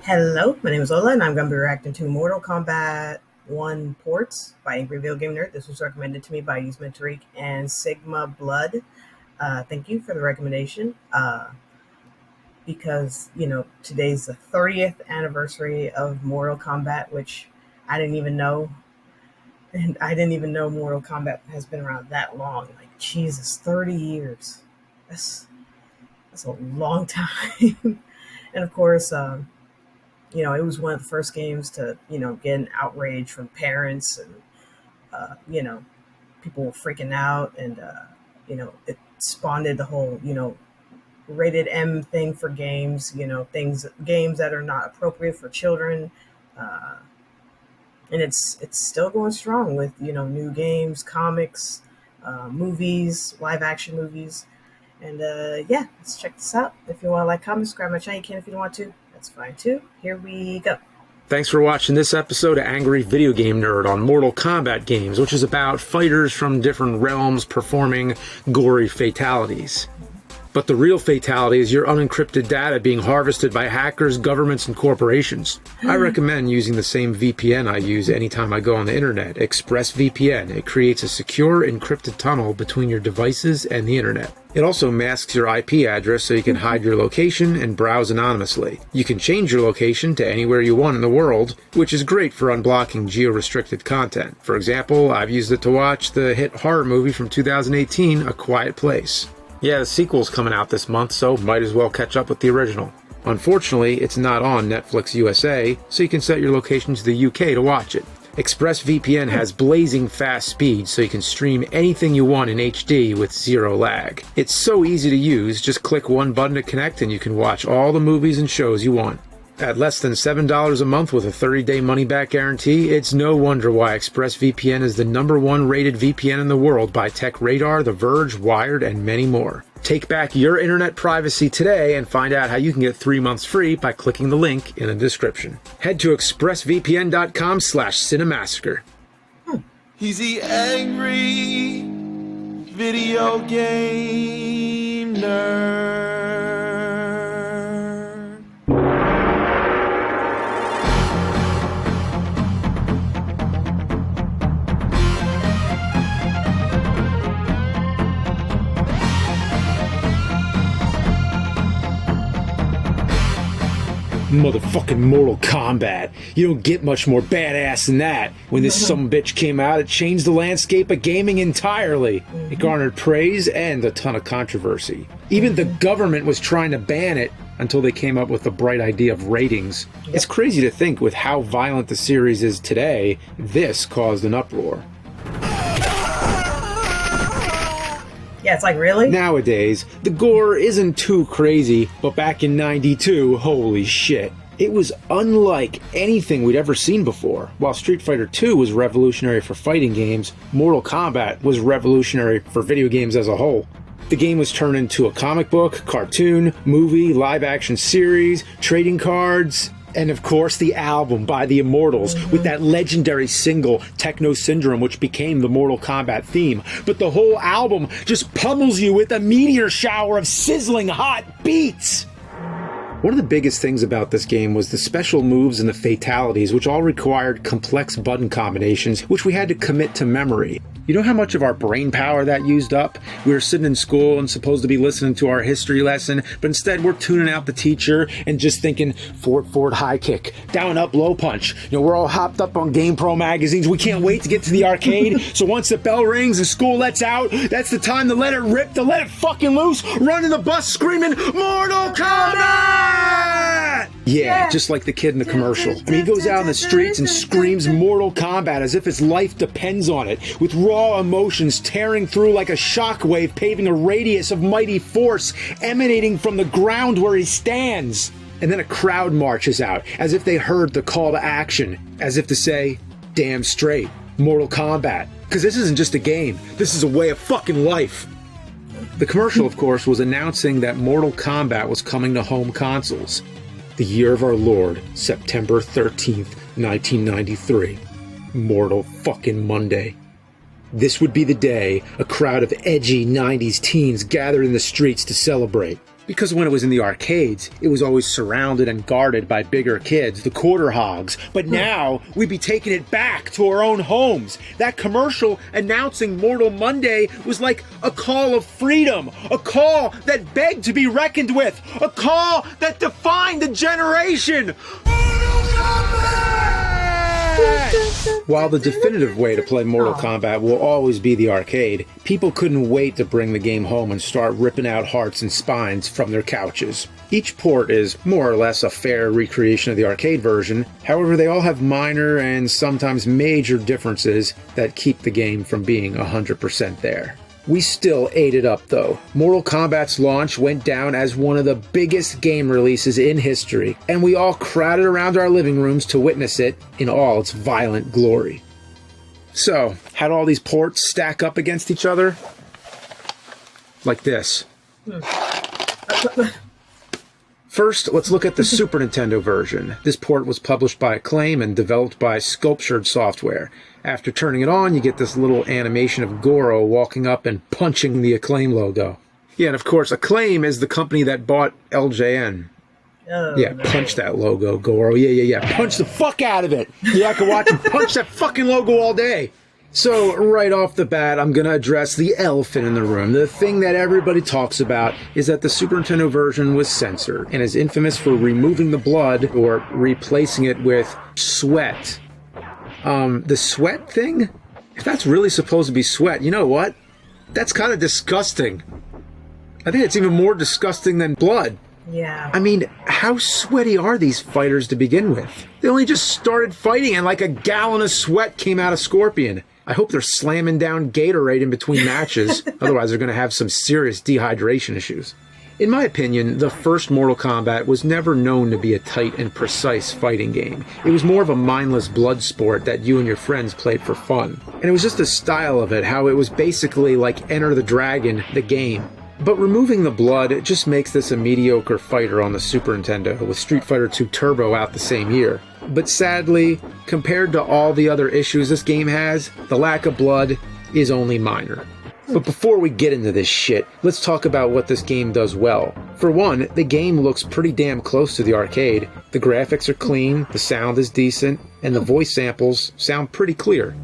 Hello, my name is Ola, and I'm going to be reacting to Mortal Kombat 1 ports by Angry Video Game Nerd. This was recommended to me by Usman Tariq and Sigma Blood. Thank you for the recommendation. Because, today's the 30th anniversary of Mortal Kombat, which I didn't even know. And I didn't even know Mortal Kombat has been around that long. Like, Jesus, 30 years. That's a long time. And of course, it was one of the first games to, get an outrage from parents and, people were freaking out and, it spawned the whole, rated M thing for games, games that are not appropriate for children. And it's still going strong with, new games, comics, movies, live action movies. And let's check this out. If you want to like, comment, subscribe my channel. You can if you don't want to. That's fine too. Here we go. Thanks for watching this episode of Angry Video Game Nerd on Mortal Kombat games, which is about fighters from different realms performing gory fatalities. But the real fatality is your unencrypted data being harvested by hackers, governments, and corporations. I recommend using the same VPN I use anytime I go on the internet, ExpressVPN. It creates a secure, encrypted tunnel between your devices and the internet. It also masks your IP address so you can hide your location and browse anonymously. You can change your location to anywhere you want in the world, which is great for unblocking geo-restricted content. For example, I've used it to watch the hit horror movie from 2018, A Quiet Place. Yeah, the sequel's coming out this month, so might as well catch up with the original. Unfortunately, it's not on Netflix USA, so you can set your location to the UK to watch it. ExpressVPN has blazing fast speed, so you can stream anything you want in HD with zero lag. It's so easy to use, just click one button to connect and you can watch all the movies and shows you want. At less than $7 a month with a 30-day money-back guarantee, it's no wonder why ExpressVPN is the #1 rated VPN in the world by TechRadar, The Verge, Wired, and many more. Take back your internet privacy today and find out how you can get 3 months free by clicking the link in the description. Head to expressvpn.com/cinemassacre. He's the angry video game nerd. Motherfucking Mortal Kombat. You don't get much more badass than that. When this sumbitch came out, it changed the landscape of gaming entirely. It garnered praise and a ton of controversy. Even the government was trying to ban it until they came up with the bright idea of ratings. It's crazy to think with how violent the series is today, this caused an uproar. Yeah, it's like, really? Nowadays, the gore isn't too crazy, but back in '92, holy shit. It was unlike anything we'd ever seen before. While Street Fighter II was revolutionary for fighting games, Mortal Kombat was revolutionary for video games as a whole. The game was turned into a comic book, cartoon, movie, live-action series, trading cards, and of course the album by the Immortals with that legendary single, Techno Syndrome, which became the Mortal Kombat theme. But the whole album just pummels you with a meteor shower of sizzling hot beats. One of the biggest things about this game was the special moves and the fatalities, which all required complex button combinations, which we had to commit to memory. You know how much of our brain power that used up? We were sitting in school and supposed to be listening to our history lesson, but instead we're tuning out the teacher and just thinking forward high kick, down up low punch. We're all hopped up on GamePro magazines. We can't wait to get to the arcade. So once the bell rings and school lets out, that's the time to let it rip, to let it fucking loose, run in the bus screaming, Mortal Kombat! Yeah, just like the kid in the commercial. I mean, he goes out in the streets and screams Mortal Kombat as if his life depends on it, with raw emotions tearing through like a shockwave, paving a radius of mighty force emanating from the ground where he stands. And then a crowd marches out, as if they heard the call to action, as if to say, damn straight, Mortal Kombat. Because this isn't just a game, this is a way of fucking life. The commercial, of course, was announcing that Mortal Kombat was coming to home consoles. The year of our Lord, September 13th, 1993. Mortal fucking Monday. This would be the day a crowd of edgy 90s teens gathered in the streets to celebrate. Because when it was in the arcades, it was always surrounded and guarded by bigger kids, the quarter hogs. But now, we'd be taking it back to our own homes. That commercial announcing Mortal Monday was like a call of freedom, a call that begged to be reckoned with, a call that defined a generation. While the definitive way to play Mortal Kombat will always be the arcade, people couldn't wait to bring the game home and start ripping out hearts and spines from their couches. Each port is more or less a fair recreation of the arcade version, however they all have minor and sometimes major differences that keep the game from being 100% there. We still ate it up though. Mortal Kombat's launch went down as one of the biggest game releases in history, and we all crowded around our living rooms to witness it in all its violent glory. So, how do all these ports stack up against each other? Like this. First, let's look at the Super Nintendo version. This port was published by Acclaim and developed by Sculptured Software. After turning it on, you get this little animation of Goro walking up and punching the Acclaim logo. Yeah, and of course, Acclaim is the company that bought LJN. Oh, yeah, no. Punch that logo, Goro. Yeah. Punch the fuck out of it. Yeah, I can watch him punch that fucking logo all day. So, right off the bat, I'm going to address the elephant in the room. The thing that everybody talks about is that the Super Nintendo version was censored and is infamous for removing the blood or replacing it with sweat. The sweat thing? If that's really supposed to be sweat, you know what? That's kind of disgusting. I think it's even more disgusting than blood. Yeah. I mean, how sweaty are these fighters to begin with? They only just started fighting and like a gallon of sweat came out of Scorpion. I hope they're slamming down Gatorade in between matches, otherwise they're going to have some serious dehydration issues. In my opinion, the first Mortal Kombat was never known to be a tight and precise fighting game. It was more of a mindless blood sport that you and your friends played for fun. And it was just the style of it, how it was basically like Enter the Dragon, the game. But removing the blood just makes this a mediocre fighter on the Super Nintendo, with Street Fighter II Turbo out the same year. But sadly, compared to all the other issues this game has, the lack of blood is only minor. But before we get into this shit, let's talk about what this game does well. For one, the game looks pretty damn close to the arcade. The graphics are clean, the sound is decent, and the voice samples sound pretty clear.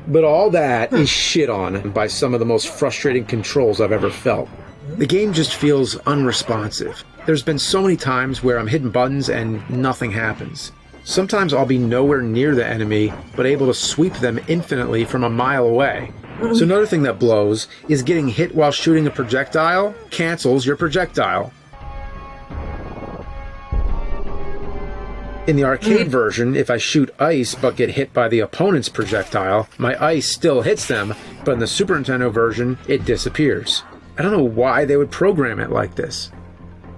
But all that is shit on by some of the most frustrating controls I've ever felt. The game just feels unresponsive. There's been so many times where I'm hitting buttons and nothing happens. Sometimes I'll be nowhere near the enemy, but able to sweep them infinitely from a mile away. So another thing that blows is getting hit while shooting a projectile cancels your projectile. In the arcade version, if I shoot ice but get hit by the opponent's projectile, my ice still hits them, but in the Super Nintendo version, it disappears. I don't know why they would program it like this.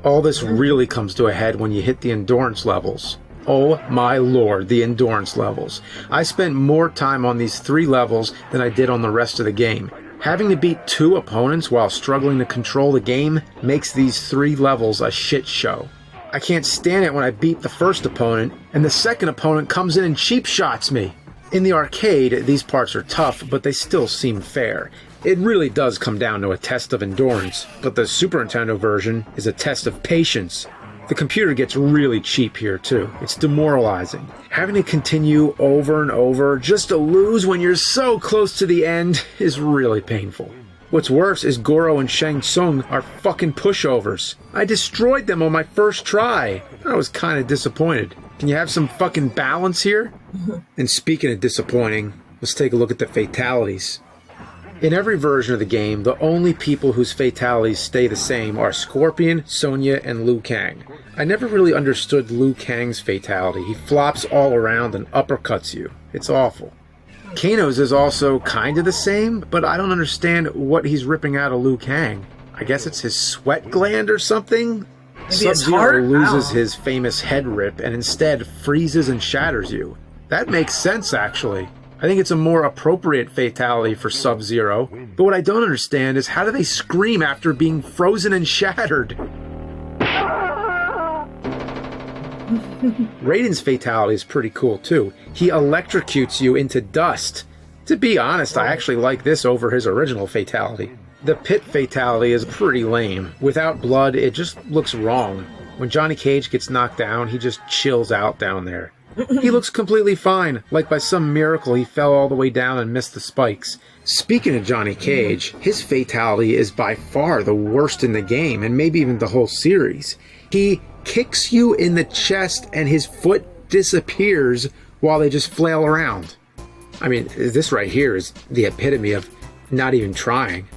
All this really comes to a head when you hit the endurance levels. Oh my lord, the endurance levels. I spent more time on these 3 levels than I did on the rest of the game. Having to beat 2 opponents while struggling to control the game makes these 3 levels a shit show. I can't stand it when I beat the first opponent, and the second opponent comes in and cheap shots me. In the arcade, these parts are tough, but they still seem fair. It really does come down to a test of endurance, but the Super Nintendo version is a test of patience. The computer gets really cheap here too. It's demoralizing. Having to continue over and over just to lose when you're so close to the end is really painful. What's worse is Goro and Shang Tsung are fucking pushovers. I destroyed them on my first try. I was kind of disappointed. Can you have some fucking balance here? And speaking of disappointing, let's take a look at the fatalities. In every version of the game, the only people whose fatalities stay the same are Scorpion, Sonya, and Liu Kang. I never really understood Liu Kang's fatality. He flops all around and uppercuts you. It's awful. Kano's is also kind of the same, but I don't understand what he's ripping out of Liu Kang. I guess it's his sweat gland or something? Sub-Zero loses his famous head rip and instead freezes and shatters you. That makes sense, actually. I think it's a more appropriate fatality for Sub-Zero, but what I don't understand is how do they scream after being frozen and shattered? Raiden's fatality is pretty cool too. He electrocutes you into dust. To be honest, I actually like this over his original fatality. The pit fatality is pretty lame. Without blood, it just looks wrong. When Johnny Cage gets knocked down, he just chills out down there. He looks completely fine, like by some miracle he fell all the way down and missed the spikes. Speaking of Johnny Cage, his fatality is by far the worst in the game, and maybe even the whole series. He kicks you in the chest and his foot disappears while they just flail around. I mean, this right here is the epitome of not even trying.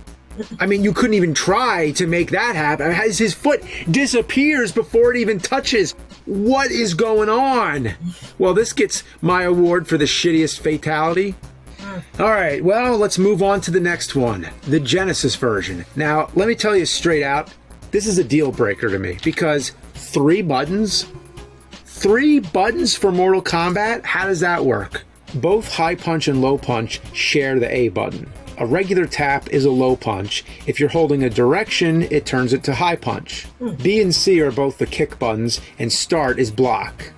I mean, you couldn't even try to make that happen. His foot disappears before it even touches. What is going on? Well, this gets my award for the shittiest fatality. All right, well, let's move on to the next one, the Genesis version. Now, let me tell you straight out, this is a deal breaker to me because 3 buttons? 3 buttons for Mortal Kombat? How does that work? Both high punch and low punch share the A button. A regular tap is a low punch. If you're holding a direction, it turns it to high punch. B and C are both the kick buttons, and start is block.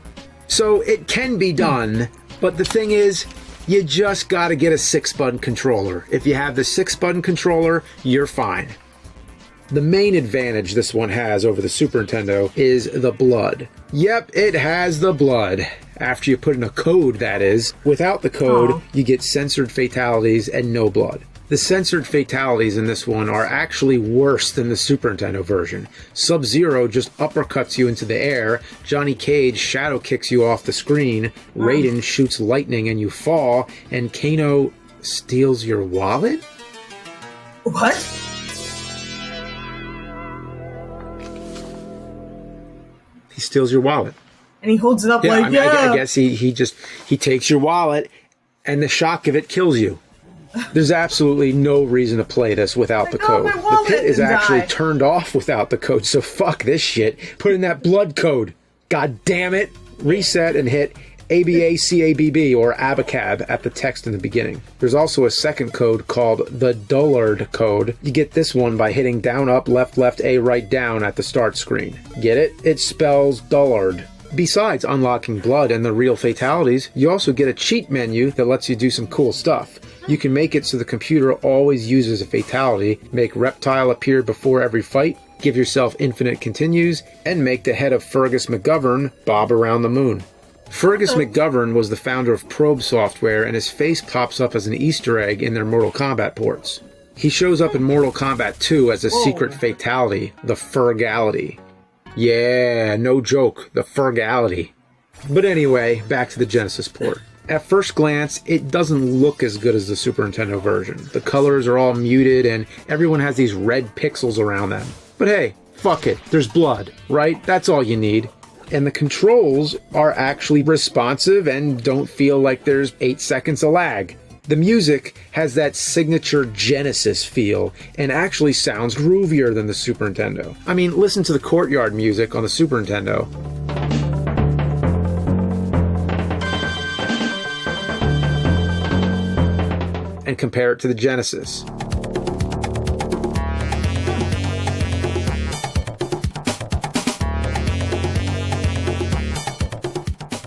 So it can be done, but the thing is, you just gotta get a 6-button controller. If you have the 6-button controller, you're fine. The main advantage this one has over the Super Nintendo is the blood. Yep, it has the blood. After you put in a code, that is. Without the code, you get censored fatalities and no blood. The censored fatalities in this one are actually worse than the Super Nintendo version. Sub-Zero just uppercuts you into the air, Johnny Cage shadow kicks you off the screen, Raiden shoots lightning and you fall, and Kano steals your wallet? What? He steals your wallet. And he holds it up like, I guess he takes your wallet, and the shock of it kills you. There's absolutely no reason to play this without the code. The pit is actually turned off without the code, so fuck this shit. Put in that blood code. God damn it. Reset and hit ABACABB or ABACAB at the text in the beginning. There's also a second code called the Dullard code. You get this one by hitting down, up, left, left, A, right, down at the start screen. Get it? It spells Dullard. Besides unlocking blood and the real fatalities, you also get a cheat menu that lets you do some cool stuff. You can make it so the computer always uses a fatality, make Reptile appear before every fight, give yourself infinite continues, and make the head of Fergus McGovern bob around the moon. Fergus McGovern was the founder of Probe Software, and his face pops up as an Easter egg in their Mortal Kombat ports. He shows up in Mortal Kombat 2 as a secret fatality, the Fergality. Yeah, no joke, the Fergality. But anyway, back to the Genesis port. At first glance, it doesn't look as good as the Super Nintendo version. The colors are all muted and everyone has these red pixels around them. But hey, fuck it, there's blood, right? That's all you need. And the controls are actually responsive and don't feel like there's 8 seconds of lag. The music has that signature Genesis feel and actually sounds groovier than the Super Nintendo. I mean, listen to the Courtyard music on the Super Nintendo. And compare it to the Genesis.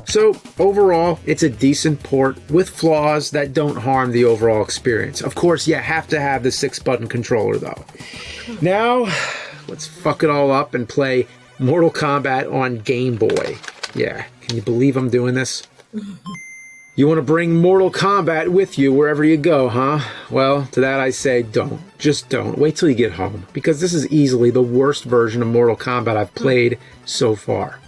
So, overall, it's a decent port with flaws that don't harm the overall experience. Of course, you have to have the 6-button controller, though. Now, let's fuck it all up and play Mortal Kombat on Game Boy. Yeah, can you believe I'm doing this? You want to bring Mortal Kombat with you wherever you go, huh? Well, to that I say don't. Just don't. Wait till you get home, because this is easily the worst version of Mortal Kombat I've played so far.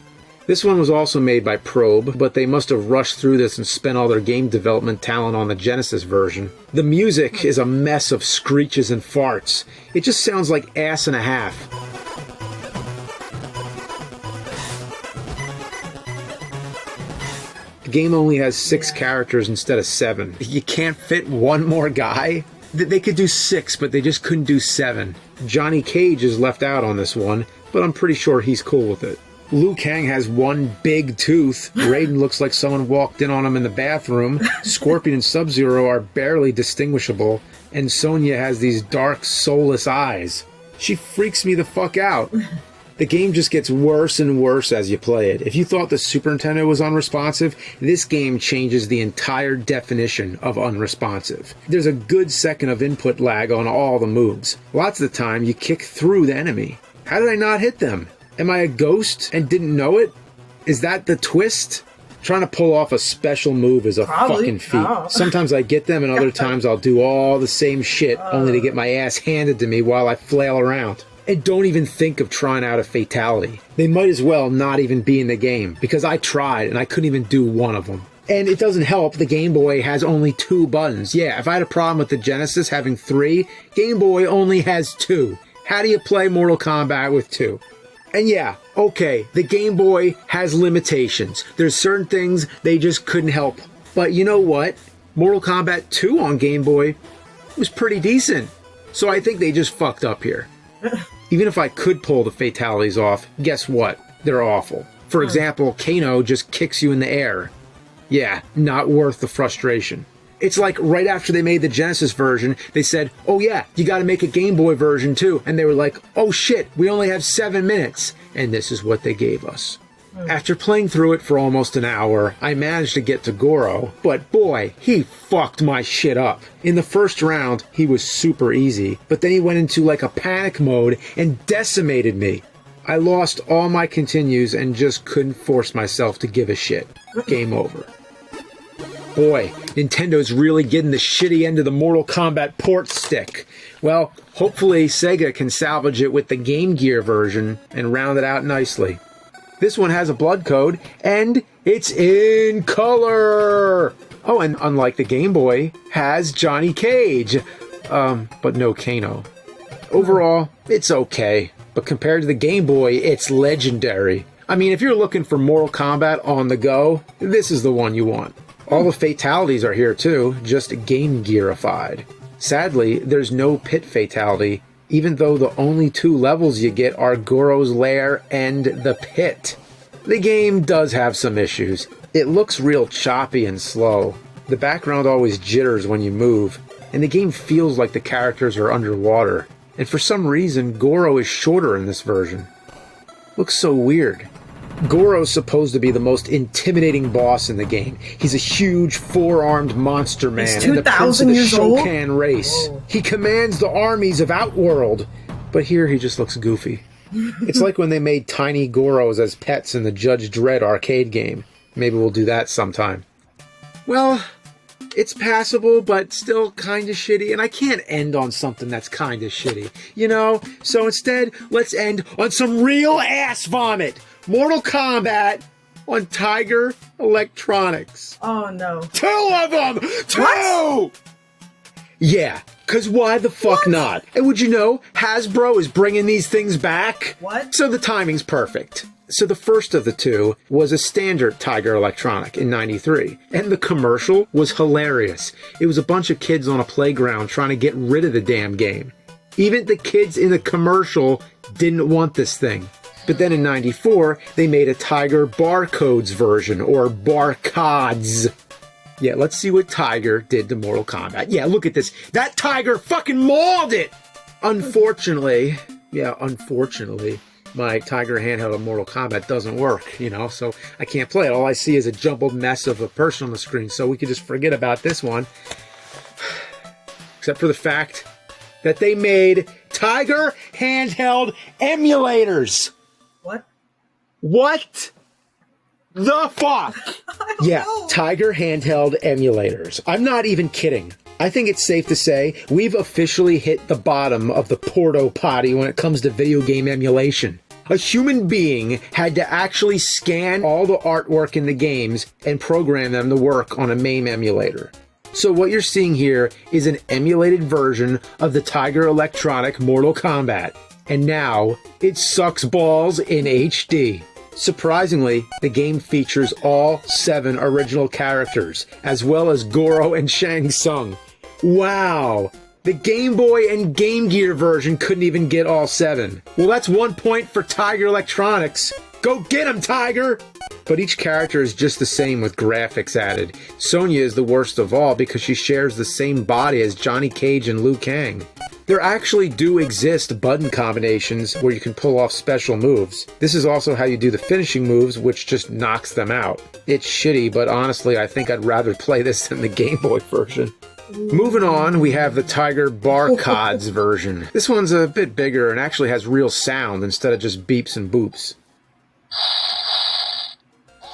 This one was also made by Probe, but they must have rushed through this and spent all their game development talent on the Genesis version. The music is a mess of screeches and farts. It just sounds like ass and a half. The game only has 6 characters instead of 7. You can't fit one more guy? They could do 6, but they just couldn't do 7. Johnny Cage is left out on this one, but I'm pretty sure he's cool with it. Liu Kang has one big tooth. Raiden looks like someone walked in on him in the bathroom. Scorpion and Sub-Zero are barely distinguishable. And Sonya has these dark, soulless eyes. She freaks me the fuck out. The game just gets worse and worse as you play it. If you thought the Super Nintendo was unresponsive, this game changes the entire definition of unresponsive. There's a good second of input lag on all the moves. Lots of the time, you kick through the enemy. How did I not hit them? Am I a ghost and didn't know it? Is that the twist? Trying to pull off a special move is a fucking feat. Oh. Sometimes I get them, and other times I'll do all the same shit, only to get my ass handed to me while I flail around. And don't even think of trying out a fatality. They might as well not even be in the game, because I tried and I couldn't even do one of them. And it doesn't help the Game Boy has only 2 buttons. Yeah, if I had a problem with the Genesis having 3, Game Boy only has 2. How do you play Mortal Kombat with 2? And yeah, okay, the Game Boy has limitations. There's certain things they just couldn't help. But you know what? Mortal Kombat 2 on Game Boy was pretty decent. So I think they just fucked up here. Even if I could pull the fatalities off, guess what? They're awful. For example, Kano just kicks you in the air. Yeah, not worth the frustration. It's like right after they made the Genesis version, they said, oh yeah, you gotta make a Game Boy version too. And they were like, oh shit, we only have 7 minutes. And this is what they gave us. After playing through it for almost an hour, I managed to get to Goro, but boy, he fucked my shit up. In the first round, he was super easy, but then he went into like a panic mode and decimated me. I lost all my continues and just couldn't force myself to give a shit. Game over. Boy, Nintendo's really getting the shitty end of the Mortal Kombat port stick. Well, hopefully Sega can salvage it with the Game Gear version and round it out nicely. This one has a blood code, and it's in color! Oh, and unlike the Game Boy, has Johnny Cage. But no Kano. Overall, it's okay, but compared to the Game Boy, it's legendary. I mean, if you're looking for Mortal Kombat on the go, this is the one you want. All the fatalities are here too, just Game Gearified. Sadly, there's no pit fatality, even though the only 2 levels you get are Goro's Lair and the Pit. The game does have some issues. It looks real choppy and slow. The background always jitters when you move, and the game feels like the characters are underwater. And for some reason, Goro is shorter in this version. Looks so weird. Goro's supposed to be the most intimidating boss in the game. He's a huge 4-armed monster man and the prince of the Shokan race. Whoa. He commands the armies of Outworld. But here he just looks goofy. It's like when they made tiny Goros as pets in the Judge Dredd arcade game. Maybe we'll do that sometime. Well, it's passable, but still kind of shitty, and I can't end on something that's kind of shitty, you know? So instead, let's end on some real ass vomit! Mortal Kombat on Tiger Electronics. Oh no. 2 of them! 2! What? Yeah, cause why the fuck not? And would you know, Hasbro is bringing these things back? What? So the timing's perfect. So the first of the 2 was a standard Tiger Electronic in '93, and the commercial was hilarious. It was a bunch of kids on a playground trying to get rid of the damn game. Even the kids in the commercial didn't want this thing. But then in '94, they made a Tiger Barcodes version, or Barcods. Yeah, let's see what Tiger did to Mortal Kombat. Yeah, look at this. That Tiger fucking mauled it! Unfortunately, my Tiger handheld of Mortal Kombat doesn't work, you know, so I can't play it. All I see is a jumbled mess of a person on the screen, so we could just forget about this one. Except for the fact that they made Tiger handheld emulators. What? What the fuck? Yeah, know. Tiger handheld emulators. I'm not even kidding. I think it's safe to say we've officially hit the bottom of the porto potty when it comes to video game emulation. A human being had to actually scan all the artwork in the games and program them to work on a MAME emulator. So what you're seeing here is an emulated version of the Tiger Electronic Mortal Kombat. And now, it sucks balls in HD. Surprisingly, the game features all 7 original characters, as well as Goro and Shang Tsung. Wow! The Game Boy and Game Gear version couldn't even get all 7. Well, that's 1 point for Tiger Electronics. Go get 'em, Tiger! But each character is just the same with graphics added. Sonya is the worst of all because she shares the same body as Johnny Cage and Liu Kang. There actually do exist button combinations where you can pull off special moves. This is also how you do the finishing moves, which just knocks them out. It's shitty, but honestly, I think I'd rather play this than the Game Boy version. Moving on, we have the Tiger Barcods version. This one's a bit bigger and actually has real sound instead of just beeps and boops.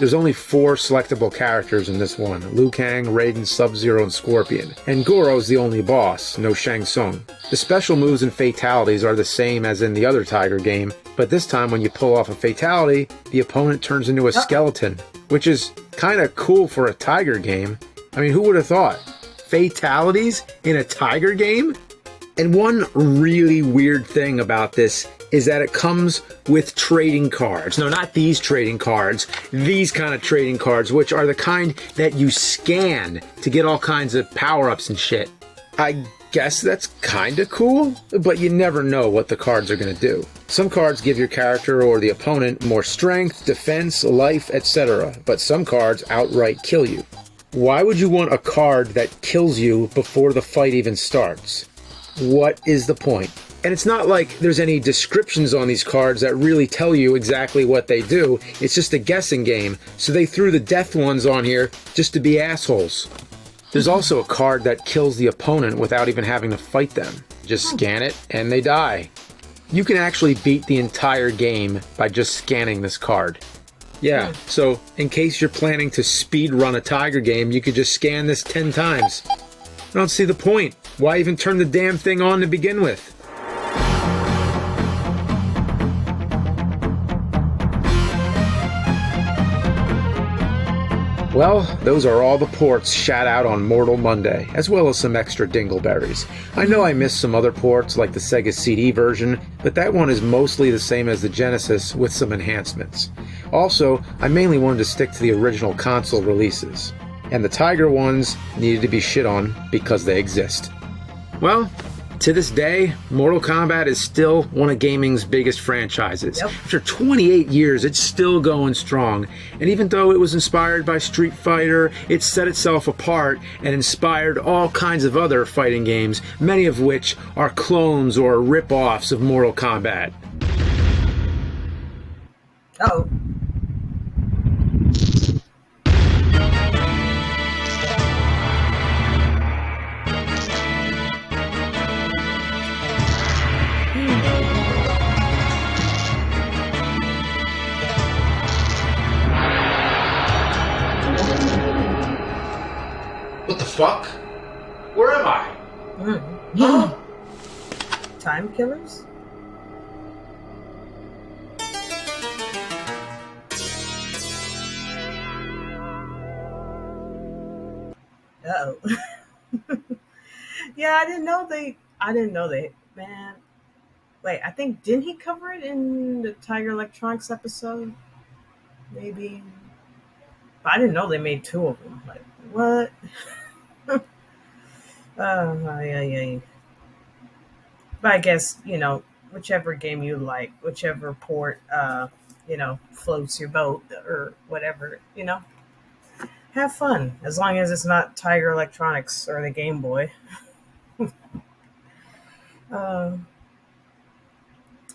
There's only 4 selectable characters in this one: Liu Kang, Raiden, Sub-Zero, and Scorpion. And Goro's the only boss, no Shang Tsung. The special moves and fatalities are the same as in the other Tiger game, but this time when you pull off a fatality, the opponent turns into a skeleton, which is kinda cool for a Tiger game. I mean, who would have thought? Fatalities in a Tiger game? And one really weird thing about this is that it comes with trading cards. No, not these trading cards. These kind of trading cards, which are the kind that you scan to get all kinds of power-ups and shit. I guess that's kind of cool, but you never know what the cards are going to do. Some cards give your character or the opponent more strength, defense, life, etc., but some cards outright kill you. Why would you want a card that kills you before the fight even starts? What is the point? And it's not like there's any descriptions on these cards that really tell you exactly what they do. It's just a guessing game, so they threw the death ones on here just to be assholes. There's also a card that kills the opponent without even having to fight them. Just scan it and they die. You can actually beat the entire game by just scanning this card. Yeah, so in case you're planning to speed run a Tiger game, you could just scan this 10 times. I don't see the point. Why even turn the damn thing on to begin with? Well, those are all the ports shot out on Mortal Monday, as well as some extra dingleberries. I know I missed some other ports like the Sega CD version, but that one is mostly the same as the Genesis with some enhancements. Also, I mainly wanted to stick to the original console releases. And the Tiger ones needed to be shit on because they exist. Well, to this day, Mortal Kombat is still one of gaming's biggest franchises. Yep. After 28 years, it's still going strong. And even though it was inspired by Street Fighter, it set itself apart and inspired all kinds of other fighting games, many of which are clones or rip-offs of Mortal Kombat. Oh. What the fuck? Where am I? Huh? Time killers? Uh-oh. Yeah, I didn't know they, man. Wait, I think, didn't he cover it in the Tiger Electronics episode? Maybe. But I didn't know they made 2 of them. Like, what? Yeah. But I guess, whichever game you like, whichever port, floats your boat or whatever, have fun. As long as it's not Tiger Electronics or the Game Boy.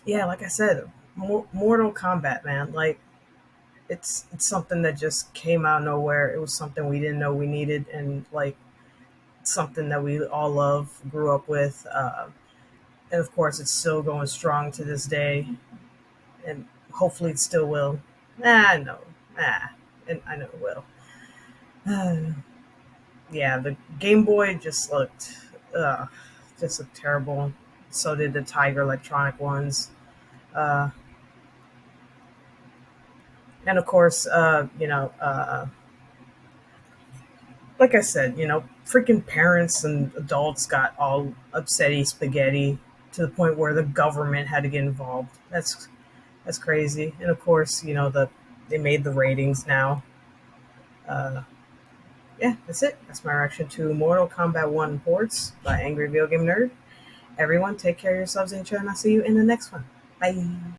Yeah, like I said, Mortal Kombat, man. Like, it's something that just came out of nowhere. It was something we didn't know we needed, and like something that we all love, grew up with, and of course, it's still going strong to this day, and hopefully, it still will. And I know it will. Yeah, the Game Boy just looked terrible. So did the Tiger Electronic ones. And of course, like I said, freaking parents and adults got all upsetty spaghetti to the point where the government had to get involved. That's crazy. And of course, they made the ratings now. Yeah, that's it. That's my reaction to Mortal Kombat 1 ports by Angry Video Game Nerd. Everyone, take care of yourselves and each other, and I'll see you in the next one. Bye.